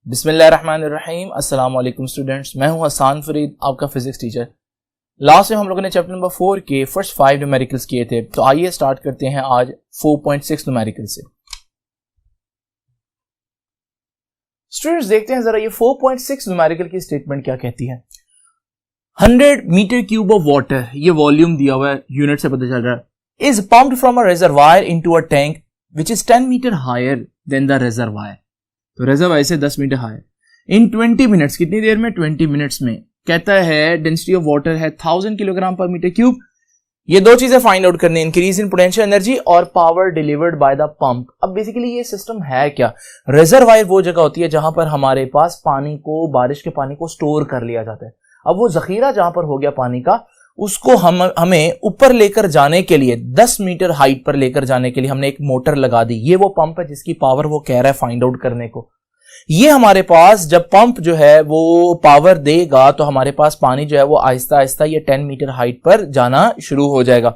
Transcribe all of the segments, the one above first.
बिस्मिल्लाहिर्रहमानिर्रहीम। अस्सलाम वालेकुम स्टूडेंट्स, मैं हूं हसन फरीद, आपका फिजिक्स टीचर। लास्ट में हम लोगों ने चैप्टर नंबर 4 के फर्स्ट 5 न्यूमेरिकल्स किए थे, तो आइए स्टार्ट करते हैं आज 4.6 न्यूमेरिकल से। स्टूडेंट्स देखते हैं जरा ये 4.6 न्यूमेरिकल की स्टेटमेंट क्या कहती है। 100 मीटर क्यूब ऑफ वाटर, ये वॉल्यूम दिया हुआ है, यूनिट से पता चल रहा है, is pumped from a reservoir into a tank which is 10 metre higher than the reservoir. तो रिजर्वायर से 10 मीटर हायर इन 20 मिनट्स, कितनी देर में? 20 मिनट्स में। कहता है डेंसिटी ऑफ वाटर है 1000 किलोग्राम पर मीटर क्यूब। ये दो चीजें फाइंड आउट करनी, इंक्रीज इन पोटेंशियल एनर्जी और power delivered by the pump. अब बेसिकली ये सिस्टम है क्या? रिजर्वायर वो जगह होती है जहां पर हमारे पास पानी को, बारिश के पानी को स्टोर कर लिया जाता है। अब वो जखीरा जहां पर हो गया पानी का, उसको हमें ऊपर लेकर जाने के लिए 10 मीटर हाइट पर लेकर जाने के लिए हमने एक मोटर लगा दी। ये वो पंप है जिसकी पावर वो कह रहा है फाइंड आउट करने को। ये हमारे पास जब पंप जो है वो पावर देगा तो हमारे पास पानी जो है वो आहिस्ता आहिस्ता ये 10 मीटर हाइट पर जाना शुरू हो जाएगा।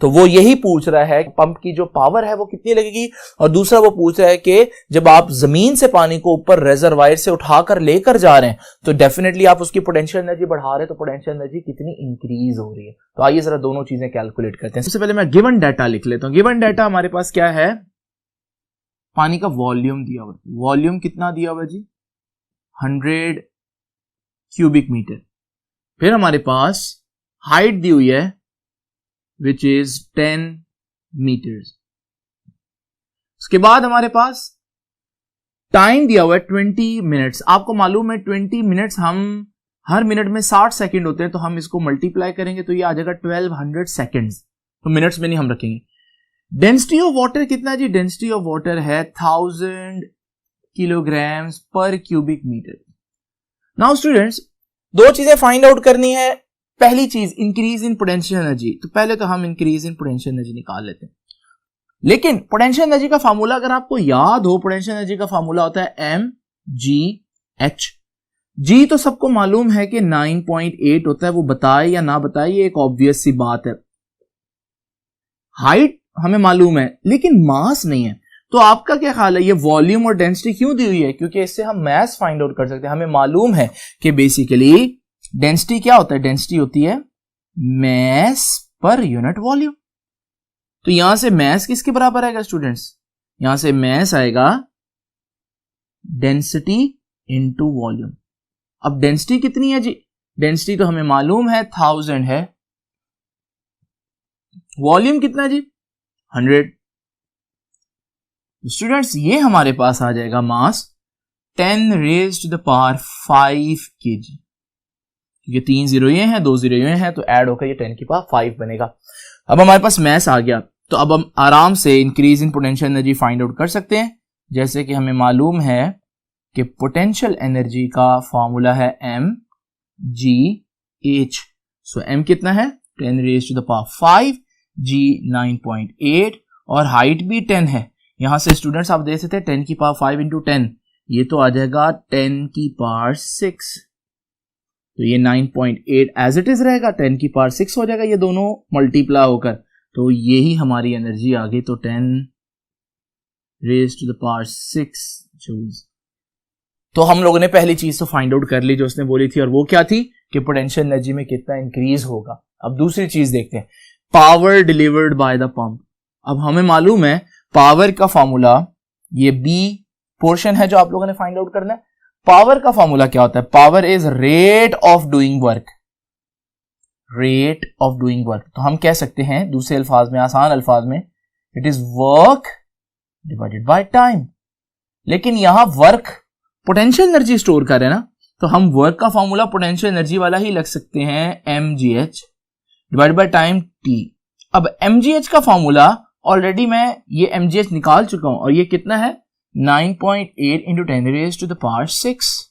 तो वो यही पूछ रहा है पंप की जो पावर है वो कितनी लगेगी, और दूसरा वो पूछ रहा है कि जब आप जमीन से पानी को ऊपर रिजर्वायर से उठाकर लेकर जा रहे हैं तो डेफिनेटली आप उसकी पोटेंशियल एनर्जी बढ़ा रहे हैं, तो पोटेंशियल एनर्जी कितनी इंक्रीज हो रही है। तो आइए जरा दोनों चीजें कैलकुलेट करते हैं। सबसे पहले मैं गिवन डाटा लिख लेता हूं। गिवन डाटा हमारे पास क्या है? पानी का वॉल्यूम दिया हुआ है। वॉल्यूम कितना दिया हुआ है जी? 100 क्यूबिक मीटर। फिर हमारे पास हाइट दी हुई है विच इज 10 मीटर्स। उसके बाद हमारे पास टाइम दिया हुआ है 20 मिनट्स। आपको मालूम है 20 मिनट्स, हम हर मिनट में 60 सेकंड होते हैं, तो हम इसको मल्टीप्लाई करेंगे तो ये आ जाएगा 1200 सेकंड्स। तो मिनट्स में नहीं हम रखेंगे। डेंसिटी ऑफ वाटर कितना जी? डेंसिटी ऑफ वाटर है 1000 किलोग्राम पर क्यूबिक मीटर। नाउ स्टूडेंट्स दो चीजें फाइंड आउट करनी है। पहली चीज इंक्रीज इन पोटेंशियल एनर्जी, तो पहले तो हम इंक्रीज इन पोटेंशियल एनर्जी निकाल लेते हैं। लेकिन पोटेंशियल एनर्जी का फार्मूला अगर आपको याद हो, पोटेंशियल एनर्जी का फार्मूला होता है mgh। जी तो सबको मालूम है कि 9.8 होता है, वो बताए या ना बताए ये एक ऑब्वियस सी बात है। हाइट हमें मालूम है लेकिन मास नहीं है। तो आपका क्या ख्याल है, ये वॉल्यूम और डेंसिटी क्यों दी हुई है? क्योंकि इससे हम मास फाइंड आउट कर सकते हैं। हमें मालूम है कि बेसिकली डेंसिटी क्या होता है? डेंसिटी होती है मास पर यूनिट वॉल्यूम। तो यहां से मास किसके बराबर आएगा स्टूडेंट्स? यहां से मास आएगा डेंसिटी इनटू वॉल्यूम। अब डेंसिटी कितनी है जी? डेंसिटी तो हमें मालूम है 1000 है। वॉल्यूम कितना जी? 100। स्टूडेंट्स ये हमारे पास आ जाएगा mass 10 raise to the power 5 kg। ये 3 जीरो ये हैं, 2 जीरो ये हैं, तो ऐड होकर ये 10 की पावर 5 बनेगा। अब हमारे पास मास आ गया, तो अब हम आराम से increase in potential energy find out कर सकते हैं। जैसे कि हमें मालूम है कि पोटेंशियल एनर्जी का फॉर्मूला है mgh। सो m कितना है? 10 raise to the power 5, g 9.8 और हाइट भी 10 है। यहां से स्टूडेंट्स आप देख सकते हैं 10 की पावर 5 इंटू 10, ये तो आ जाएगा 10 की पावर 6। तो ये 9.8 एज इट इज रहेगा, 10 की पावर 6 हो जाएगा, ये दोनों मल्टीप्लाई होकर, तो यही हमारी एनर्जी आ गई। तो 10 raise to the power 6 joules. तो हम लोगों ने पहली चीज तो फाइंड आउट कर ली जो उसने बोली थी, और वो क्या थी कि पोटेंशियल एनर्जी में कितना इंक्रीज होगा। अब दूसरी चीज देखते हैं, power delivered by the pump. अब हमें मालूम है पावर का फॉर्मूला, ये बी पोर्शन है जो आप लोगों ने फाइंड आउट करना है। पावर का फॉर्मूला क्या होता है? Power is rate of doing work. Rate of doing work, तो हम कह सकते हैं दूसरे अल्फाज में, आसान अल्फाज में, it is work divided by time. लेकिन यहां वर्क पोटेंशियल एनर्जी स्टोर कर रहे हैं ना, तो हम वर्क का फॉर्मूला पोटेंशियल एनर्जी वाला ही लग सकते हैं, mgh divide by time t। अब mgh का फॉर्मूला ऑलरेडी मैं ये mgh निकाल चुका हूं, और ये कितना है? 9.8 into 10 raise to the power 6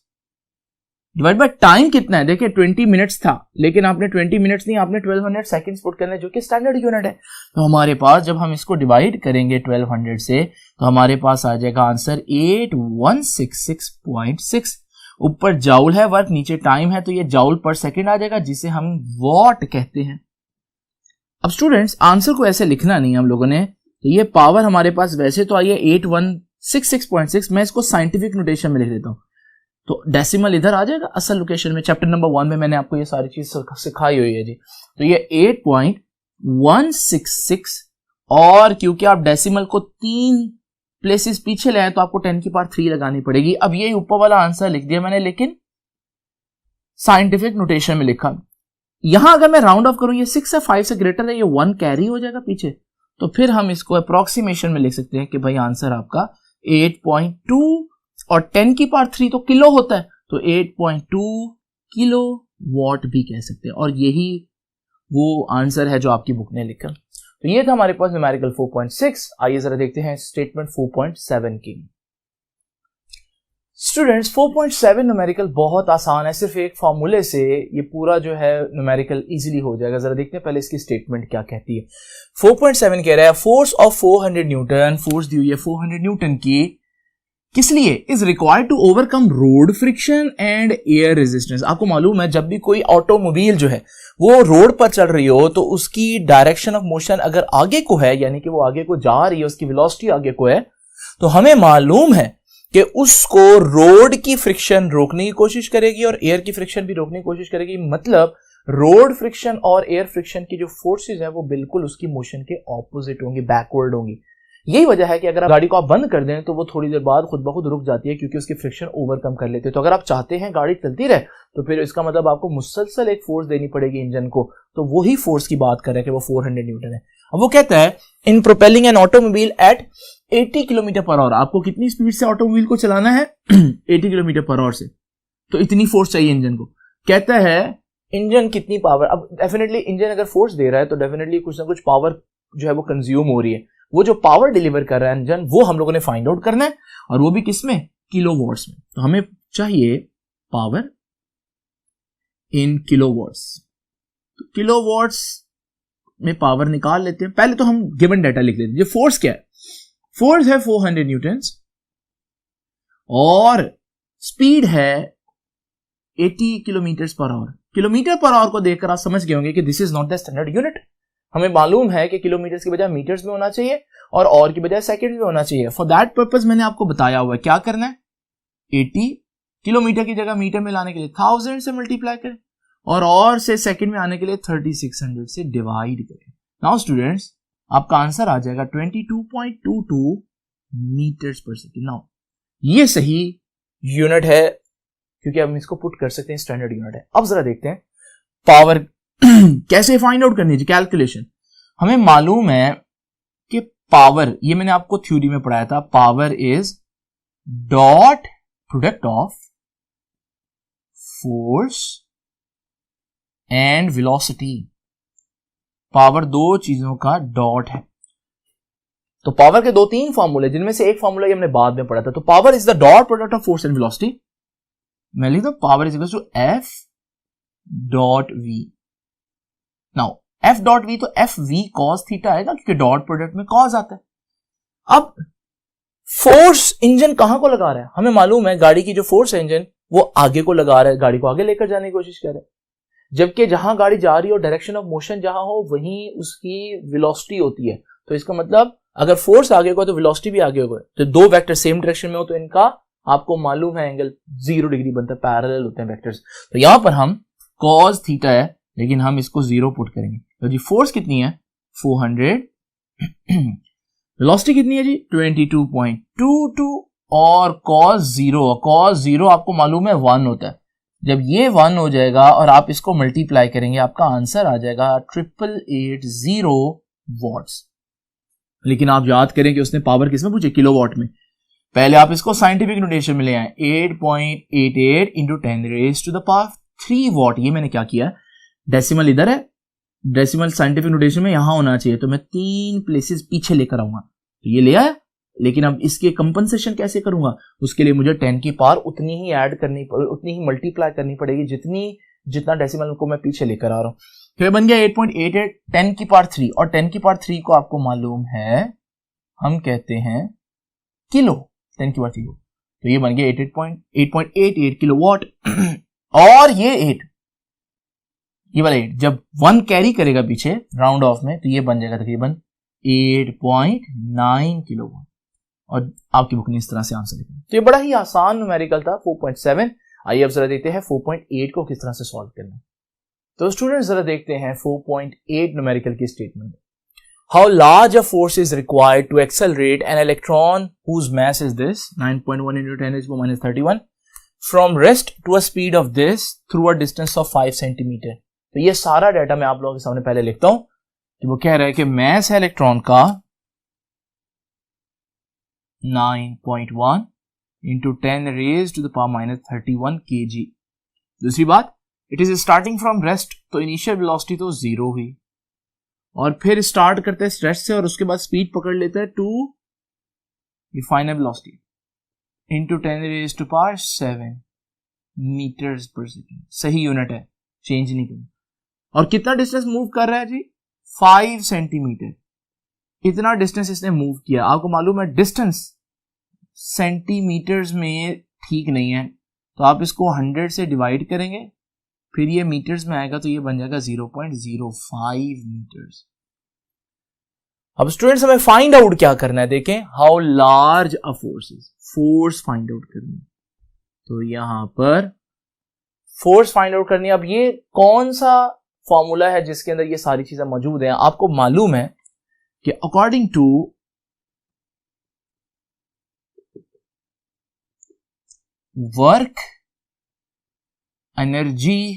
divide by time कितना है? देखिए 20 मिनट्स था, लेकिन आपने 20 मिनट्स नहीं, आपने 1200 सेकंड्स पुट करना है, जो कि स्टैंडर्ड यूनिट है। तो हमारे पास जब हम इसको डिवाइड करेंगे 1200 से, तो हमारे पास आ जाएगा आंसर 8166.6। ऊपर जाउल है वर्क, नीचे टाइम है, तो ये जाउल पर सेकेंड आ जाएगा, जिसे हम वॉट कहते हैं। अब स्टूडेंट्स आंसर को ऐसे लिखना नहीं हम लोगों ने, तो ये पावर हमारे पास वैसे तो आई है 8166.6, मैं इसको साइंटिफिक नोटेशन में लिख देता हूं। तो डेसिमल इधर आ जाएगा असल लोकेशन में। चैप्टर नंबर 1 में मैंने आपको ये सारी चीज सिखाई हुई है जी। तो ये 8.166 और क्योंकि आप डेसिमल को 3 प्लेसेस पीछे ले आए तो आपको 10 की पावर 3 लगानी पड़ेगी। अब ये ऊपर वाला आंसर लिख दिया मैंने, लेकिन साइंटिफिक नोटेशन में लिखा। यहां अगर मैं राउंड ऑफ करूं, ये 6 है, 5 से ग्रेटर है, ये 1 कैरी हो जाएगा पीछे, तो फिर हम इसको अप्रोक्सीमेशन में लिख सकते हैं कि भाई आंसर आपका 8.2 और 10 की पावर 3 तो किलो होता है, तो 8.2 किलो वॉट भी कह सकते हैं। और यही वो आंसर है जो आपकी बुक ने लिखा। तो ये था हमारे पास न्यूमेरिकल 4.6। आइए जरा देखते हैं स्टेटमेंट 4.7 की। स्टूडेंट्स 4.7 न्यूमेरिकल बहुत आसान है, सिर्फ एक फॉर्मूले से ये पूरा जो है न्यूमेरिकल इजीली हो जाएगा। जरा देखते हैं पहले इसकी स्टेटमेंट क्या कहती है। 4.7 कह रहा है फोर्स ऑफ 400 न्यूटन, फोर्स दी हुई है 400 न्यूटन की, किस लिए? Is required to overcome road friction and air resistance. आपको मालूम है जब भी कोई ऑटोमोबाइल जो है वो रोड पर चल रही हो तो उसकी डायरेक्शन ऑफ मोशन अगर आगे को है, यानी कि वो आगे को जा रही है, उसकी वेलोसिटी आगे को है, तो हमें मालूम है कि उसको रोड की फ्रिक्शन रोकने की कोशिश करेगी और एयर की फ्रिक्शन भी रोकने की कोशिश करेगी। मतलब रोड फ्रिक्शन और एयर फ्रिक्शन की जो फोर्सेस है वो बिल्कुल उसकी मोशन के ऑपोजिट होंगी, बैकवर्ड होंगी। यही वजह है कि अगर आप गाड़ी को आप बंद कर दें तो वो थोड़ी देर बाद खुद ब खुद रुक जाती है, क्योंकि उसकी फ्रिक्शन ओवरकम कर लेते हैं। तो अगर आप चाहते हैं गाड़ी चलती रहे तो फिर इसका मतलब आपको मुसलसल एक फोर्स देनी पड़ेगी इंजन को। तो वही फोर्स की बात कर रहे हैं कि वो 400 न्यूटन है। अब वो कहता है in propelling an automobile at 80 kilometre per hour. आपको कितनी स्पीड से ऑटोमोबाइल को चलाना है? 80 किलोमीटर पर आवर से, तो इतनी फोर्स चाहिए इंजन को। कहता है इंजन कितनी पावर, अब डेफिनेटली इंजन अगर फोर्स दे रहा है तो डेफिनेटली कुछ ना कुछ पावर जो है वो कंज्यूम हो रही है। वो जो पावर डिलीवर कर रहा है इंजन, वो हम लोगों ने फाइंड आउट करना है, और वो भी किसमें? किलोवॉट्स में। तो हमें चाहिए पावर इन किलोवॉट्स। तो किलोवॉट्स में पावर निकाल लेते हैं। पहले तो हम गिवन डाटा लिख लेते हैं। ये फोर्स क्या है? फोर्स है 400 न्यूटन्स और स्पीड है 80 kilometre per our. Kilometre per our को देखकर आप समझ गए होंगे कि this is not the standard unit. हमें मालूम है कि किलोमीटर की बजाय मीटर्स में होना चाहिए और की बजाय सेकंड में होना चाहिए। फॉर दैट पर्पस मैंने आपको बताया हुआ है क्या करना है। 80 किलोमीटर की जगह मीटर में लाने के लिए 1000 से मल्टीप्लाई करें और से सेकंड में आने के लिए 3600 से डिवाइड करें। नाउ स्टूडेंट्स आपका आंसर आ जाएगा 22.22 मीटर्स पर सेकंड। नाउ ये सही यूनिट है क्योंकि हम इसको पुट कर सकते हैं, स्टैंडर्ड यूनिट है। अब जरा देखते हैं पावर कैसे फाइंड आउट करनी है। कैलकुलेशन हमें मालूम है कि पावर, ये मैंने आपको थ्योरी में पढ़ाया था, power is dot product of force and velocity. Power दो चीजों का डॉट है। तो पावर के 2-3 फॉर्मूले, जिनमें से एक फॉर्मूला हमने बाद में पढ़ा था। तो power is the dot product of force and velocity. मैं लिखता हूं power is equal to F dot V. Now F dot V, तो एफ वी कॉस थीटा आएगा क्योंकि डॉट प्रोडक्ट में कॉस आता है। अब फोर्स इंजन कहां को लगा रहा है? हमें मालूम है गाड़ी की जो फोर्स है इंजन वो आगे को लगा रहा है, गाड़ी को आगे लेकर जाने की कोशिश कर रहा है। जबकि जहां गाड़ी जा रही हो, डायरेक्शन ऑफ मोशन जहां हो, वहीं उसकी वेलोसिटी होती है। तो इसका मतलब अगर फोर्स आगे को है तो वेलोसिटी भी आगे होगा। तो दो वेक्टर सेम डायरेक्शन में हो तो इनका आपको मालूम है एंगल 0 डिग्री बनता है, पैरेलल होते हैं वेक्टर्स। तो यहां पर हम कॉस थीटा है लेकिन हम इसको 0 पुट करेंगे। तो जी फोर्स कितनी है? 400। वेलोसिटी कितनी है जी? 22.22 और cos 0 आपको मालूम है 1 होता है। जब ये 1 हो जाएगा और आप इसको मल्टीप्लाई करेंगे आपका आंसर आ जाएगा 8880 वॉट्स। लेकिन आप याद करें कि उसने पावर किसमें पूछे? किलोवाट में। पहले आप इसको साइंटिफिक नोटेशन में ले आए, 8.88 इंटू 10⁻³ वॉट। ये मैंने क्या किया, डेसिमल इधर है, डेसिमल साइंटिफिक नोटेशन में यहां होना चाहिए, तो मैं 3 प्लेसेस पीछे लेकर आऊंगा। तो ये ले आया, लेकिन अब इसके कंपनसेशन कैसे करूंगा? उसके लिए मुझे 10 की पावर उतनी ही ऐड करनी, उतनी ही मल्टीप्लाई करनी पड़ेगी जितना डेसिमल को मैं पीछे लेकर आ रहा हूं। फिर बन गया 8.88 10 की पावर 3, और 10 की पावर 3 को आपको मालूम है हम कहते हैं किलो, 10 की पावर 3 को। तो ये बन गया 8.88 किलोवाट। और ये 8, ये वाला 8 जब 1 कैरी करेगा पीछे राउंड ऑफ में तो ये बन जाएगा तकरीबन 8.9 किलोवाट। और आपकी बुक ने इस तरह से आंसर लिखा। तो ये बड़ा ही आसान न्यूमेरिकल था 4.7। आइए अब जरा देखते हैं 4.8 को किस तरह से सॉल्व करना है। तो स्टूडेंट्स जरा देखते हैं 4.8 न्यूमेरिकल की statement. How large a force is required to accelerate an electron whose mass is this 9.1 into 10⁻³ (-31) from rest to a speed of this through a distance of 5 centimetre. तो ये सारा डाटा मैं आप लोगों के सामने पहले लिखता हूं कि वो कह रहा है कि मास है इलेक्ट्रॉन का 9.1 into 10⁻³ kg। दूसरी बात, it is starting from rest, तो इनिशियल वेलोसिटी तो 0 हुई, और फिर स्टार्ट करते हैं रेस्ट से और उसके बाद स्पीड पकड़ लेता है 2 फाइनल वेलोसिटी इंटू 10⁻⁷ मीटर्स पर सेकेंड। सही यूनिट है, चेंज नहीं करना। और कितना डिस्टेंस मूव कर रहा है जी? 5 सेंटीमीटर। इतना डिस्टेंस इसने मूव किया। आपको मालूम है डिस्टेंस सेंटीमीटर्स में ठीक नहीं है, तो आप इसको 100 से डिवाइड करेंगे, फिर ये मीटर्स में आएगा तो ये बन जाएगा 0.05 मीटर्स। अब स्टूडेंट्स हमें फाइंड आउट क्या करना है, देखें how large a force is, force find out करनी है। तो यहां पर फोर्स फाइंड आउट करनी है। अब ये कौन सा फॉर्मूला है जिसके अंदर ये सारी चीजें मौजूद हैं? आपको मालूम है कि according to work energy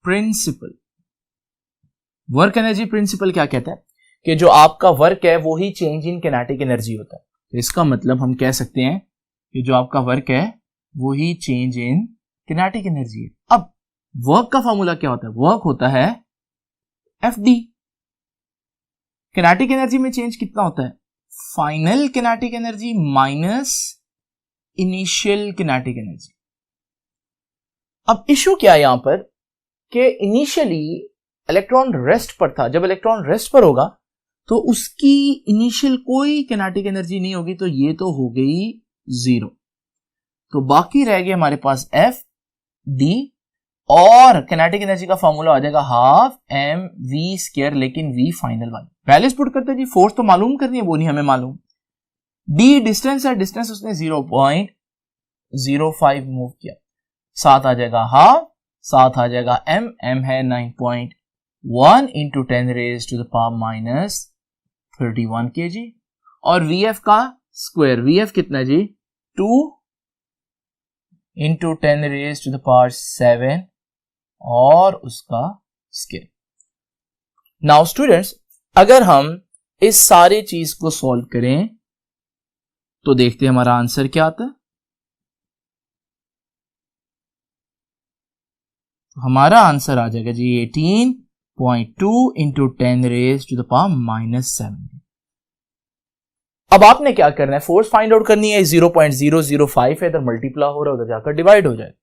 principle, work energy principle क्या कहता है कि जो आपका वर्क है वो ही चेंज इन किनेटिक एनर्जी होता है। तो इसका मतलब हम कह सकते हैं कि जो आपका वर्क है वो ही चेंज इन किनेटिक एनर्जी है। अब वर्क का फॉर्मूला क्या होता है? वर्क होता है FD। किनेटिक एनर्जी में चेंज कितना होता है? Final kinetic energy minus initial kinetic energy. अब इशू क्या है यहां पर कि इनिशियली इलेक्ट्रॉन रेस्ट पर था। जब इलेक्ट्रॉन रेस्ट पर होगा तो उसकी इनिशियल कोई किनेटिक एनर्जी नहीं होगी, तो ये तो हो गई 0। तो बाकी रह गए हमारे पास FD, और किनेटिक एनर्जी का फॉर्मूला आ जाएगा 12 mv², लेकिन v फाइनल वाली वैल्यूज पुट करते जी। फोर्स तो मालूम करनी है, वो नहीं हमें मालूम। d डिस्टेंस है, डिस्टेंस उसने 0.05 मूव किया, साथ आ जाएगा 12, साथ आ जाएगा m है 9.1 into 10⁻³ kg, और vf का स्क्वायर, vf कितना जी? 2 into 10⁻⁷ और उसका स्क्वायर। नाउ स्टूडेंट्स, अगर हम इस सारी चीज को सॉल्व करें तो देखते हैं हमारा आंसर क्या आता है। तो हमारा आंसर आ जाएगा जी 18.2 into 10⁻⁻⁷। अब आपने क्या करना है? फोर्स फाइंड आउट करनी है। 0.005 है, इधर मल्टीप्लाई हो रहा है, उधर जाकर डिवाइड हो जाए,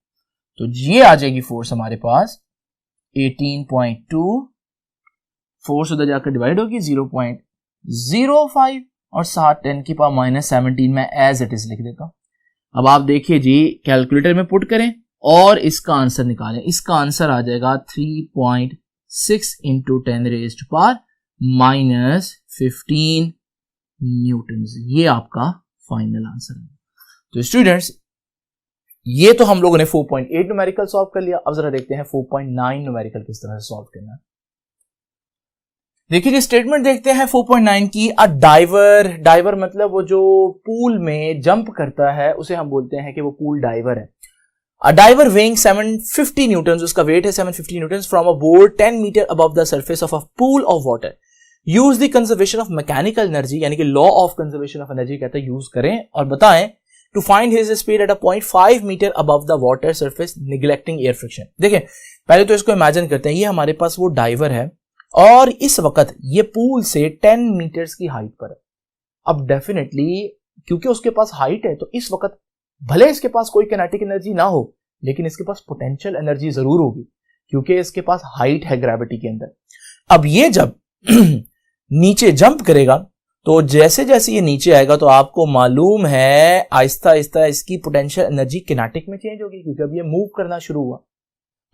तो ये आ जाएगी फोर्स हमारे पास 18.2, फोर्स उधर जाकर डिवाइड होगी 0.05, और साथ 10⁻⁻17 में एज इट इज लिख देता हूं। अब आप देखिए जी, कैलकुलेटर में पुट करें और इसका आंसर निकालें। इसका आंसर आ जाएगा 3.6 into 10⁻⁻15 न्यूटन। ये आपका फाइनल आंसर है। तो स्टूडेंट्स, ये तो हम लोगों ने 4.8 न्यूमेरिकल सॉल्व कर लिया। अब जरा देखते हैं 4.9 न्यूमेरिकल किस तरह से सॉल्व करना है। देखिए, स्टेटमेंट देखते हैं 4.9 की। अ डाइवर, डाइवर मतलब वो जो पूल में जंप करता है उसे हम बोलते हैं कि वो पूल डाइवर है। अ डाइवर वेइंग 750 न्यूटन, उसका वेट है 750 newton, from a board 10 metre above the surface of a pool of water. Use the conservation of mechanical energy, यानी कि law of conservation of energy कहता है use करें और बताएं to find his speed at a 0.5 metre above the water surface neglecting air friction. देखें, पहले तो इसको इमेजिन करते हैं, ये हमारे पास वो डाइवर है और इस वक्त ये पूल से 10 मीटर्स की हाइट पर है। अब डेफिनेटली क्योंकि उसके पास हाइट है तो इस वक्त भले इसके पास कोई किनेटिक एनर्जी ना हो, लेकिन इसके पास पोटेंशियल एनर्जी जरूर होगी क्योंकि इसके पास हाइट है ग्रेविटी के अंदर। अब ये जब नीचे जंप करेगा तो जैसे जैसे ये नीचे आएगा तो आपको मालूम है आहिस्ता आहिस्ता इसकी पोटेंशियल एनर्जी किनेटिक में चेंज होगी, क्योंकि अब ये मूव करना शुरू हुआ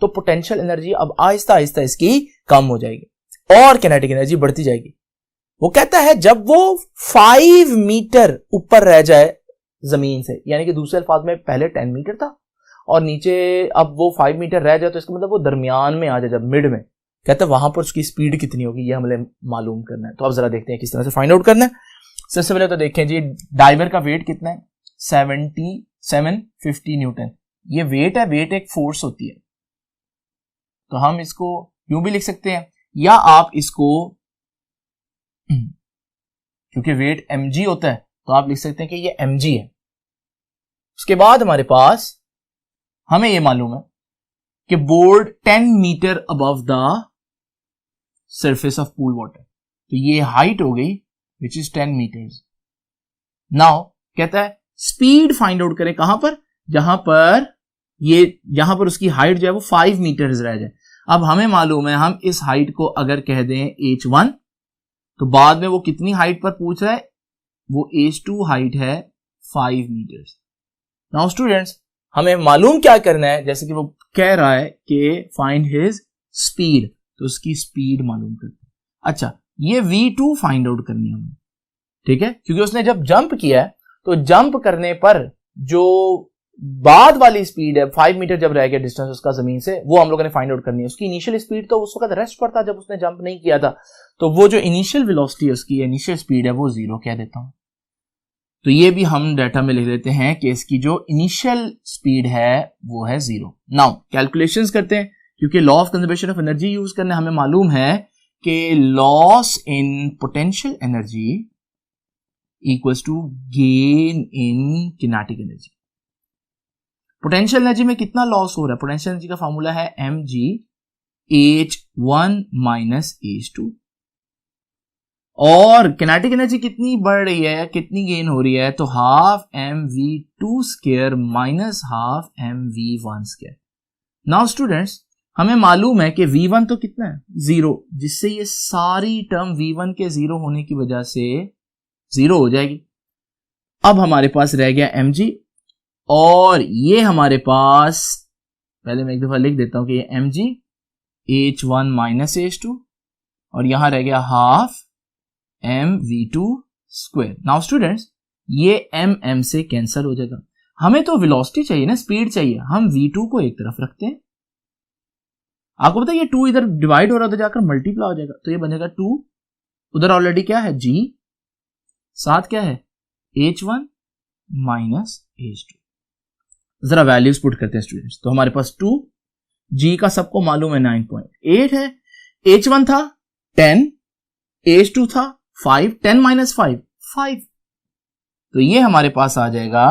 तो पोटेंशियल एनर्जी अब आहिस्ता आहिस्ता इसकी कम हो जाएगी और किनेटिक एनर्जी बढ़ती जाएगी। वो कहता है जब वो 5 मीटर ऊपर रह जाए जमीन से, यानी कि दूसरे अल्फाज में पहले 10 मीटर था और नीचे अब वो 5 मीटर रह जाए तो इसका मतलब वो दरमियान में आ जाए, जब मिड में, कहते हैं वहां पर उसकी स्पीड कितनी होगी, ये हमें मालूम करना है। तो अब जरा देखते हैं किस तरह से फाइंड आउट करना है। सबसे पहले तो देखें जी, डाइवर का वेट कितना है, 750 न्यूटन। ये वेट है, वेट एक फोर्स होती है, तो हम इसको यूं भी लिख सकते हैं, या आप इसको, क्योंकि वेट mg होता है तो आप लिख सकते हैं कि ये mg है। उसके बाद हमारे पास हमें ये मालूम है कि board 10 metre above the surface of pool water, तो ये हाइट हो गई विच इज 10 मीटर्स। नाउ कहता है स्पीड फाइंड आउट करें, कहां पर, जहां पर उसकी हाइट जो है वो 5 मीटर्स रह जाए। अब हमें मालूम है, हम इस हाइट को अगर कह दें h1, तो बाद में वो कितनी हाइट पर पूछ रहा है, वो h2 हाइट है 5 मीटर्स। नाउ स्टूडेंट्स, हमें मालूम क्या करना है, जैसे कि वो कह रहा है कि फाइंड हिज स्पीड, तो उसकी स्पीड मालूम करते हैं। अच्छा, ये v2 फाइंड आउट करनी है हमें, ठीक है, क्योंकि उसने जब जंप किया है तो जंप करने पर जो बाद वाली स्पीड है, 5 मीटर जब रह गया डिस्टेंस उसका जमीन से, वो हम लोगों ने फाइंड आउट करनी है। उसकी इनिशियल स्पीड तो उस वक्त रेस्ट पर था जब उसने जंप नहीं किया था, तो वो जो इनिशियल वेलोसिटी है, उसकी इनिशियल स्पीड है, वो 0 कह देता हूं। तो ये भी हम डाटा में लिख देते हैं कि इसकी जो इनिशियल स्पीड है वो है 0। नाउ कैलकुलेशंस करते हैं, क्योंकि law of conservation of energy use करने हमें मालूम है कि loss in potential energy equals to gain in kinetic energy. Potential energy में कितना लॉस हो रहा है, पोटेंशियल एनर्जी का फॉर्मूला है mg h1 माइनस h2, और किनेटिक एनर्जी कितनी बढ़ रही है, कितनी गेन हो रही है, तो half mv2 square minus half mv1 square. Now students, हमें मालूम है कि v1 तो कितना है 0, जिससे ये सारी टर्म v1 के 0 होने की वजह से 0 हो जाएगी। अब हमारे पास रह गया mg, और ये हमारे पास, पहले मैं एक दफा लिख देता हूं कि ये mg h1 माइनस h2, और यहां रह गया half mv2 square. Now students, ये m से कैंसिल हो जाएगा। हमें तो वेलोसिटी चाहिए ना, स्पीड चाहिए, हम v2 को एक तरफ रखते हैं। आपको पता है ये 2 इधर डिवाइड हो रहा है, उधर जाकर मल्टीप्लाई हो जाएगा, तो ये बनेगा 2, उधर ऑलरेडी क्या है g, साथ क्या है h1 माइनस h2। जरा वैल्यूज पुट करते हैं स्टूडेंट्स, तो हमारे पास 2, g का सबको मालूम है 9.8 है, h1 था 10, h2 था 5, 10 माइनस 5, 5, तो ये हमारे पास आ जाएगा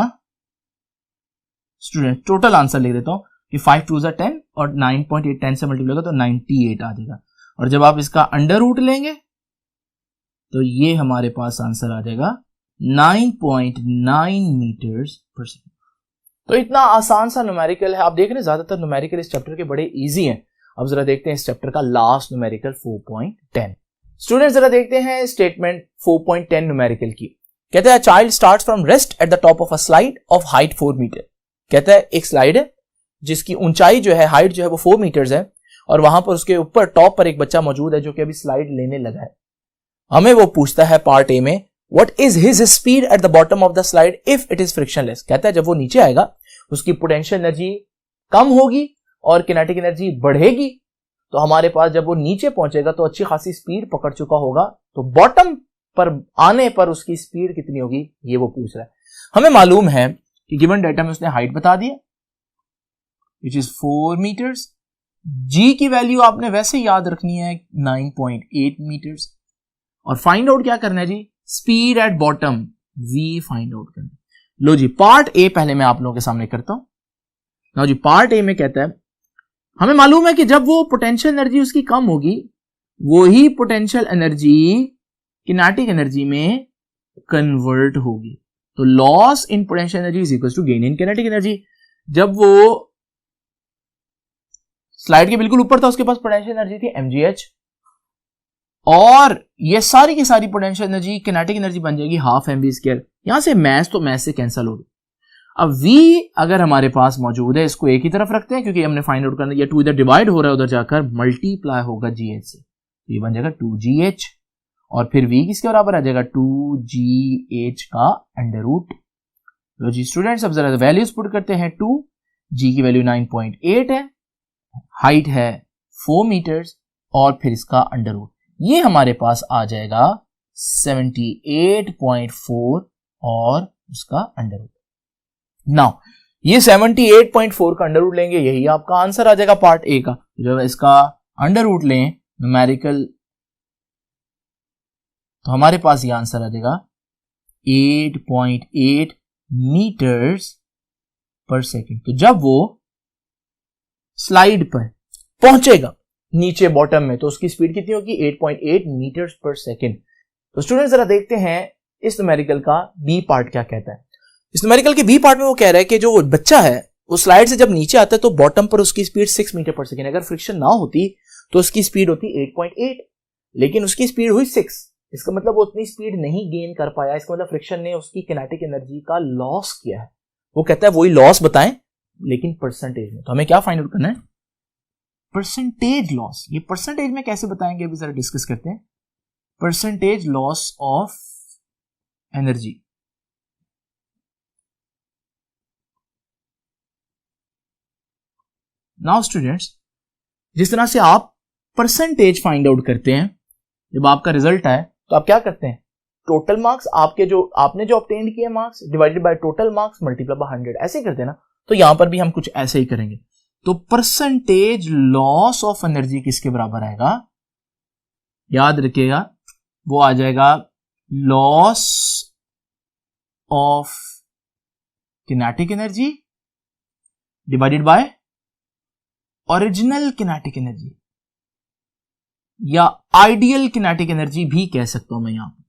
स्टूडेंट, टोटल आंसर लिख देता हूं कि 5 2 10 और 9.8 10 से मल्टीप्लाई होगा तो 98 आ जाएगा, और जब आप इसका अंडर रूट लेंगे तो ये हमारे पास आंसर आ जाएगा 9.9 मीटर्स पर सेकेंड। तो इतना आसान सा न्यूमेरिकल है। आप देख रहे हैं ज्यादातर न्यूमेरिकल इस चैप्टर के बड़े इजी हैं। अब जरा देखते हैं इस चैप्टर का लास्ट न्यूमेरिकल 4.10। स्टूडेंट जरा देखते हैं स्टेटमेंट 4.10 न्यूमेरिकल की। कहता है child starts from rest at the top of a slide of height 4 metre. कहता है एक स्लाइड है जिसकी ऊंचाई जो है, हाइट जो है वो 4 मीटर्स है, और वहां पर उसके ऊपर टॉप पर एक बच्चा मौजूद है जो कि अभी स्लाइड लेने लगा है। हमें वो पूछता है पार्ट ए में, what is his speed at the bottom of the slide if it is frictionless. कहता है जब वो नीचे आएगा उसकी पोटेंशियल एनर्जी कम होगी और किनेटिक एनर्जी बढ़ेगी, तो हमारे पास जब वो नीचे पहुंचेगा तो अच्छी खासी स्पीड पकड़ चुका होगा, तो बॉटम पर आने पर उसकी स्पीड कितनी होगी ये वो पूछ रहा है। हमें मालूम है कि गिवन डाटा में उसने हाइट बता दिया विच इज 4 मीटर्स, जी की वैल्यू आपने वैसे याद रखनी है 9.8 मीटर्स, और फाइंड आउट क्या करना है जी, speed at bottom we find out करना। लो जी पार्ट ए पहले मैं आप लोगों के सामने करता हूं। लो जी पार्ट ए में कहता है हमें मालूम है कि जब वो पोटेंशियल एनर्जी उसकी कम होगी वही पोटेंशियल एनर्जी किनेटिक एनर्जी में कन्वर्ट होगी, तो loss in potential energy is equal to gain in kinetic energy. जब वो स्लाइड के बिल्कुल ऊपर था उसके पास पोटेंशियल एनर्जी थी mgh, और ये सारी की सारी पोटेंशियल एनर्जी किनेटिक एनर्जी बन जाएगी हाफ mv स्क्वायर। यहां से मैथ तो मैथ से कैंसिल हो गई। अब v अगर हमारे पास मौजूद है इसको एक ही तरफ रखते हैं क्योंकि हमने फाइंड आउट करना है, 2 इधर डिवाइड हो रहा है उधर जाकर मल्टीप्लाई होगा gh से, तो ये बन जाएगा 2gh, और फिर v किसके बराबर आ जाएगा 2gh का अंडर रूट। तो जी स्टूडेंट्स अब जरा वैल्यूज पुट करते हैं, 2 जी की वैल्यू 9.8 है, हाइट है 4 मीटर्स और फिर इसका अंडर रूट, ये हमारे पास आ जाएगा 78.4 और उसका अंडर रूट। नाउ ये 78.4 का अंडर रूट लेंगे, यही आपका आंसर आ जाएगा पार्ट ए का। जब इसका अंडर रूट लें न्यूमेरिकल तो हमारे पास ये आंसर आ जाएगा 8.8 मीटर्स पर सेकेंड। तो जब वो स्लाइड पर पहुंचेगा नीचे बॉटम में तो उसकी स्पीड कितनी होगी 8.8 मीटर्स पर सेकेंड। तो स्टूडेंट जरा देखते हैं इस न्यूमेरिकल का बी पार्ट क्या कहता है। इस न्यूमेरिकल के बी पार्ट में वो कह रहा है कि जो बच्चा है वो स्लाइड से जब नीचे आता है तो बॉटम पर उसकी स्पीड 6 मीटर पर सेकेंड, अगर फ्रिक्शन ना होती तो उसकी स्पीड होती 8.8, लेकिन उसकी स्पीड हुई 6। इसका मतलब वो उतनी स्पीड नहीं गेन कर पाया, इसका मतलब फ्रिक्शन ने उसकी किनेटिक एनर्जी का लॉस किया है। वो कहता है वही लॉस बताएं लेकिन परसेंटेज में। तो हमें क्या फाइंड आउट करना है, परसेंटेज लॉस। ये परसेंटेज में कैसे बताएंगे अभी जरा डिस्कस करते हैं। Percentage loss of energy, now students जिस तरह से आप परसेंटेज फाइंड आउट करते हैं, जब आपका रिजल्ट आए तो आप क्या करते हैं, टोटल मार्क्स आपके जो आपने जो ऑब्टेन्ड किए marks divided by total marks multiply by 100, ऐसे ही करते हैं ना। तो यहां पर भी हम कुछ ऐसे ही करेंगे। तो परसेंटेज लॉस ऑफ एनर्जी किसके बराबर आएगा, याद रखिएगा वो आ जाएगा loss of kinetic energy divided by original kinetic energy, या आइडियल किनेटिक एनर्जी भी कह सकता हूं मैं यहां पर।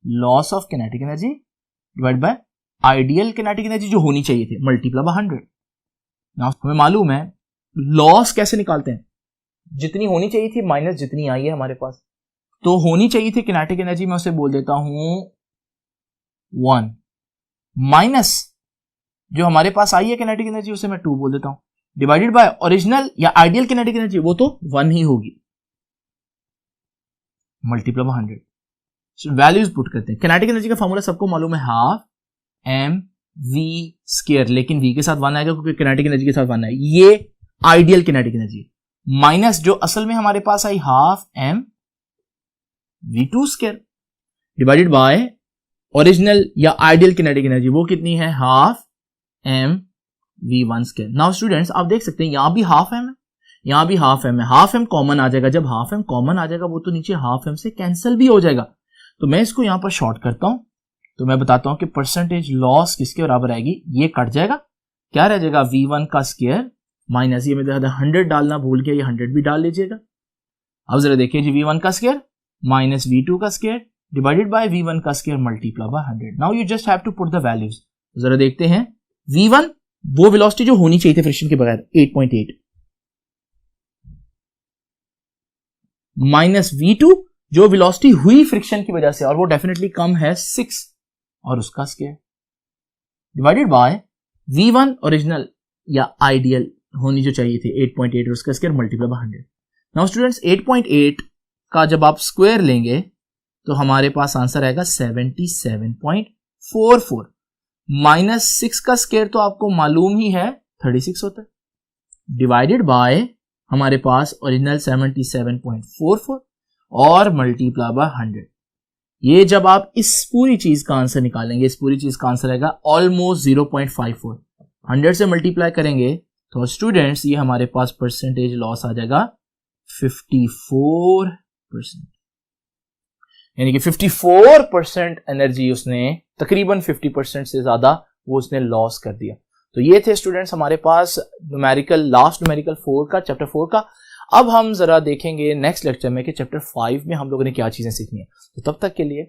Loss of kinetic energy divide by ideal kinetic energy जो होनी चाहिए थी मल्टीप्लाई बाय 100। नाउ हमें मालूम है लॉस कैसे निकालते हैं, जितनी होनी चाहिए थी माइनस जितनी आई है हमारे पास। तो होनी चाहिए थी किनेटिक एनर्जी मैं उसे बोल देता हूं 1, माइनस जो हमारे पास आई है किनेटिक एनर्जी उसे मैं 2 बोल देता हूं, डिवाइडेड बाय ओरिजिनल या आइडियल किनेटिक एनर्जी वो तो 1 ही होगी, मल्टीप्लाई बाय 100। वैल्यूज पुट करते हैं। किनेटिक एनर्जी का फॉर्मूला सबको मालूम है, हाफ एम वी स्क्वायर, लेकिन वी के साथ 1 आएगा क्योंकि किनेटिक एनर्जी के साथ 1 है, ये आइडियल किनेटिक एनर्जी, माइनस जो असल में हमारे पास आई half M V two square divided by original या आइडियल किनेटिक एनर्जी, वो कितनी है half M V one square. Now students आप देख सकते हैं यहां भी हाफ एम है, यहां भी हाफ एम है, हाफ एम कॉमन आ जाएगा। जब हाफ एम कॉमन आ जाएगा वो तो नीचे हाफ एम से कैंसिल भी हो जाएगा। तो मैं इसको यहां पर शॉर्ट करता हूं, तो मैं बताता हूं कि परसेंटेज लॉस किसके बराबर आएगी, ये कट जाएगा, क्या रह जाएगा v1 का स्क्वायर माइनस ये मैं 100 डालना भूल गया, ये 100 भी डाल लीजिएगा। अब जरा देखिए जी v1 का स्क्वायर माइनस v2 का स्क्वायर डिवाइडेड बाय v1 का square multiply by 100। Now you just have to put the values. जरा देखते हैं v1 वो वेलोसिटी जो होनी चाहिए थी फ्रिक्शन के बगैर 8.8 माइनस v2 जो वेलोसिटी हुई फ्रिक्शन की वजह से और वो डेफिनेटली कम है 6 और उसका square divided by v1 original या आइडियल होनी जो चाहिए थी 8.8 और उसका square multiply by 100। Now students 8.8 का जब आप स्क्वायर लेंगे तो हमारे पास आंसर आएगा 77.44 माइनस 6 का स्क्वायर तो आपको मालूम ही है 36 होता है, डिवाइडेड बाय हमारे पास ओरिजिनल 77.44 और मल्टीप्लाई बाय 100। ये जब आप इस पूरी चीज का आंसर निकालेंगे, इस पूरी चीज का आंसर आएगा ऑलमोस्ट 0.54। 100 से मल्टीप्लाई करेंगे तो स्टूडेंट्स ये हमारे पास परसेंटेज लॉस आ जाएगा 54%, यानी कि 54% एनर्जी उसने तकरीबन 50% से ज्यादा वो उसने लॉस कर दिया। तो ये थे स्टूडेंट्स हमारे पास न्यूमेरिकल लास्ट न्यूमेरिकल 4 का चैप्टर 4 का। अब हम जरा देखेंगे नेक्स्ट लेक्चर में कि चैप्टर 5 में हम लोगों ने क्या चीजें सीखनी है। तो तब तक के लिए